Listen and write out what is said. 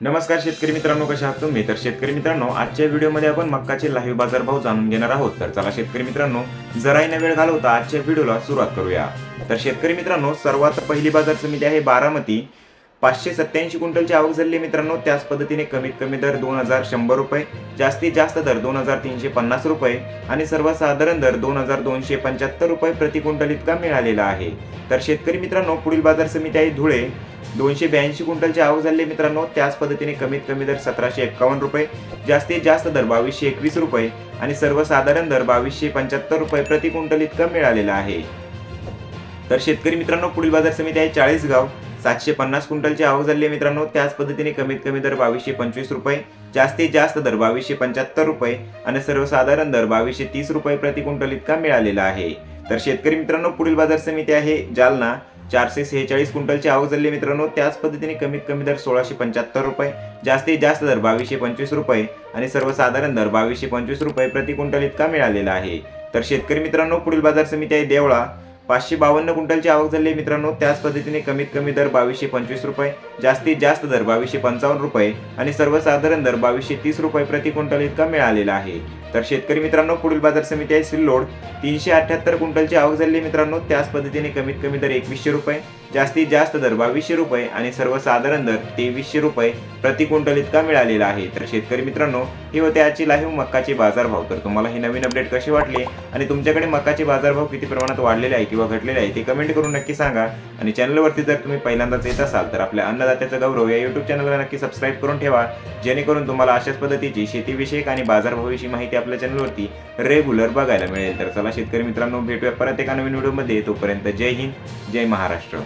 नमस्कार शेतकरी मित्रांनो, कशा आहात तुम्ही? तर शेतकरी मित्रांनो, आजच्या व्हिडिओमध्ये आपण मक्काचे लाईव्ह बाजारभाव जाणून घेणार आहोत। तर चला शेतकरी मित्रांनो, जराही न वेळ घालवता आजच्या व्हिडिओला सुरुवात करूया। तर शेतकरी मित्रांनो, सर्वात पहिली बाजार समिती आहे बारामती। 587 क्विंटलची आवक झाली मित्रांनो। त्याच पद्धतीने कमीत कमी दर 2100 रुपये, जास्तीत जास्त दर 2350 रुपये आणि सर्वसाधारण दर 2275 रुपये प्रति क्विंटल इतका मिळालेला आहे। तर शेतकरी मित्रांनो, पुढील बाजार समिती आहे धुळे। 282 क्विंटलची आवक झाली मित्रांनो। त्याच पद्धतीने कमीत कमी दर 1751 रुपये, जास्तीत जास्त दर 2221 रुपये आणि सर्वसाधारण दर 2275 रुपये प्रति क्विंटल इतका मिळालेला आहे। तर शेतकरी मित्रांनो, पुढील बाजार समिती आहे चाळीसगाव। 750 क्विंटलची आवक झाली मित्रांनो। त्याच पद्धतीने कमीत कमी दर 2225 रुपये, जास्तीत जास्त दर 2275 रुपये आणि सर्वसाधारण दर 2230 रुपये प्रति क्विंटल इतका मिळालेला आहे। तर शेतकरी मित्रांनो, पुढील बाजार समिती आहे जालना। 446 क्विंटलची आवक झाली मित्रांनो। त्याच पद्धतीने कमीत कमी दर 1675 रुपये, जास्तीत जास्त दर 2225 रुपये आणि सर्वसाधारण दर 2225 रुपये प्रति क्विंटल इतका मिळालेला आहे। तर शेतकरी मित्रांनो, पुढील बाजार समिती आहे देवळा। 552 क्विंटलची आवक झाली मित्रांनो। त्याच पद्धतीने कमीत कमी दर 2225 रुपये, जास्तीत जास्त दर 2255 रुपये आणि सर्वसाधारण दर 2230 रुपये प्रति क्विंटल इतका मिळालेला आहे। तर शेतकरी मित्रांनो, पुढील बाजार समिती आहे सिल्लोड। 378 क्विंटलची आवक झाली मित्रांनो। त्याच पद्धतीने कमीत कमी दर 2100 रुपये, जास्तीत जास्त दर 2200 रुपये आणि सर्वसाधारण दर 2300 रुपये प्रति क्विंटल इतका मिळालेला आहे। तर शेतकरी मित्रांनो, ही होते आजची लाईव्ह मक्काचे बाजारभाव। तर तुम्हाला ही नवीन अपडेट कशी वाटली आणि तुमच्याकडे मक्काचे बाजारभाव किती प्रमाणात वाढलेले आहे किंवा घटलेले आहे ते कमेंट करून नक्की सांगा। आणि चॅनलवरती जर तुम्ही पहिल्यांदाच येत असाल तर आपल्या अन्नदात्याचा गौरव या YouTube चॅनलला नक्की सबस्क्राइब करून ठेवा, जेणेकरून तुम्हाला अशाच पद्धतीची शेतीविषयक आणि बाजारभावाविषयी माहिती आपल्या चॅनलवरती रेग्युलर बघायला मिळेल। तर चला शेतकरी मित्रांनो, भेटूया परत एका नवीन व्हिडिओमध्ये। तोपर्यंत जय हिंद, जय महाराष्ट्र।